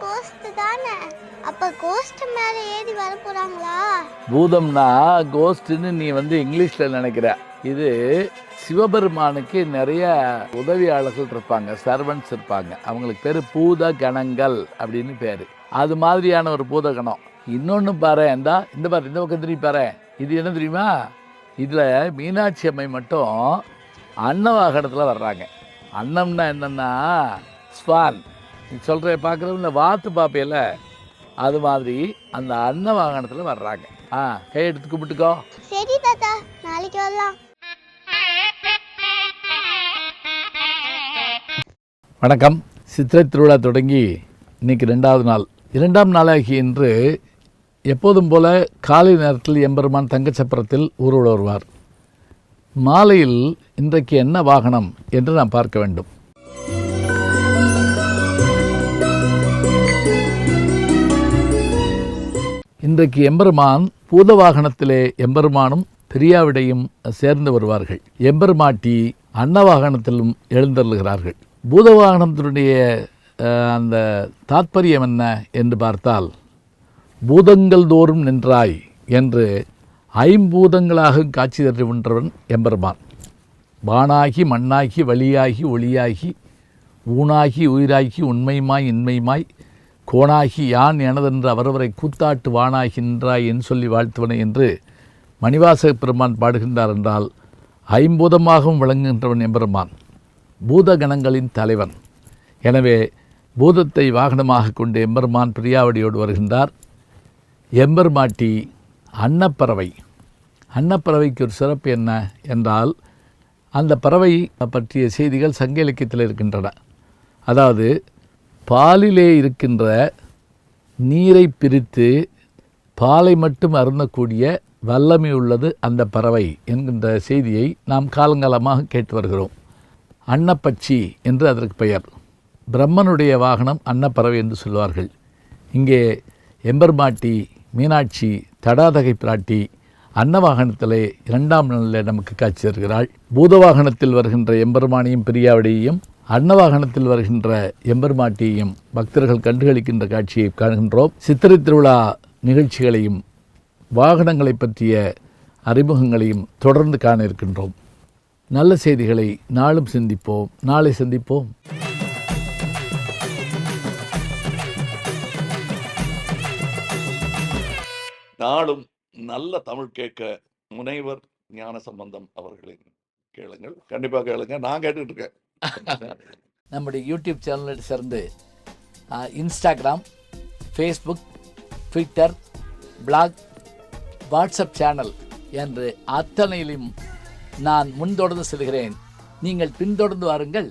Cost தானே. அப்ப cost மேல ஏறி வர போறாங்களா? பூதம்னா கோஸ்ட்னு நீ இங்கிலீஷ்ல நினைக்கிற. இது சிவபெருமானுக்கு நிறைய உதவியாளர்கள் இருப்பாங்க, சர்வன்ட்ஸ் இருப்பாங்க. அவங்களுக்கு பேர் பூத கணங்கள் அப்படின்னு பேர். அது மாதிரியான ஒரு பூத கணம். இன்னொன்று பாரு, இந்த பாரு, இந்த பக்கம் திரும்பி பாரு. இது என்ன தெரியுமா? இதில் மீனாட்சி அம்மை மட்டும் அன்னவாகனத்தில் வர்றாங்க. அன்னம்னா என்னன்னா ஸ்வான். நீ சொல்கிற பார்க்குறவங்கள வாத்து பார்ப்பையில அது மாதிரி அந்த அன்ன வாகனத்தில் வர்றாங்க. கையெடுத்து கும்பிட்டுக்கோ. சரி தாத்தா, நாளைக்கு வரலாம். வணக்கம். சித்திரை திருவிழா தொடங்கி இன்னைக்கு 2வது நாள். 2ஆம் நாளாகி இன்று எப்போதும் போல காலை நேரத்தில் எம்பெருமான் தங்கச்சப்பரத்தில் ஊர்வலம் வருவார். மாலையில் இன்றைக்கு என்ன வாகனம் என்று நாம் பார்க்க வேண்டும். இன்றைக்கு எம்பெருமான் பூத வாகனத்திலே எம்பெருமானும் பிரியாவிடையும் சேர்ந்து வருவார்கள். எம்பெருமாட்டி அன்னவாகனத்திலும் எழுந்தருளுகிறார்கள். பூத வாகனத்தினுடைய அந்த தாத்பரியம் என்ன என்று பார்த்தால், பூதங்கள் தோறும் நின்றாய் என்று ஐம்பூதங்களாக காட்சி தருகின்றவன் எம்பெருமான். வானாகி மண்ணாகி வழியாகி ஒளியாகி ஊனாகி உயிராகி உண்மையுமாய் இன்மையுமாய் கோணாகி யான் எனதென்று அவரவரை கூத்தாட்டு வானாகி நின்றாய் என்று சொல்லி வாழ்த்துவனை என்று மணிவாசக பெருமான் பாடுகின்றார் என்றால், ஐம்பூதமாகவும் விளங்குகின்றவன் எம்பெருமான், பூதகணங்களின் தலைவன். எனவே பூதத்தை வாகனமாக கொண்டு எம்பெருமான் பிரியாவடியோடு வருகின்றார். எம்பெருமாட்டி அன்னப்பறவை. அன்னப்பறவைக்கு ஒரு சிறப்பு என்ன என்றால், அந்த பறவை பற்றிய செய்திகள் சங்க இலக்கியத்தில் இருக்கின்றன. அதாவது, பாலிலே இருக்கின்ற நீரை பிரித்து பாலை மட்டும் அருந்தக்கூடிய வல்லமை உள்ளது அந்த பறவை என்கின்ற செய்தியை நாம் காலங்காலமாக கேட்டு வருகிறோம். அன்னப்பட்சி என்று அதற்கு பெயர். பிரம்மனுடைய வாகனம் அன்னப்பறவை என்று சொல்வார்கள். இங்கே எம்பெருமாட்டி மீனாட்சி தடாதகை பிராட்டி அன்னவாகனத்திலே 2ஆம் நாளில் நமக்கு காட்சி தருகிறாள். பூதவாகனத்தில் வருகின்ற எம்பெருமானியும் பிரியாவடியையும் அன்னவாகனத்தில் வருகின்ற எம்பெருமாட்டியையும் பக்தர்கள் கண்டுகளிக்கின்ற காட்சியை காண்கின்றோம். சித்திரை திருவிழா நிகழ்ச்சிகளையும் வாகனங்களை பற்றிய அறிமுகங்களையும் தொடர்ந்து காண இருக்கின்றோம். நல்ல செய்திகளை நாளும் சிந்திப்போம். நாளை சந்திப்போம். நாளும் நல்ல தமிழ் கேட்க முனைவர் ஞானசம்பந்தம் அவர்களின் கேளுங்கள். கண்டிப்பாக கேளுங்க. நான் கேட்டுட்டு இருக்கேன். நம்முடைய யூடியூப் சேனலை சேர்ந்து Instagram, Facebook, Twitter, blog, WhatsApp channel என்று அத்தனையிலும் நான் முன்தொடர்ந்து செல்கிறேன். நீங்கள் பின்தொடர்ந்து வாருங்கள்.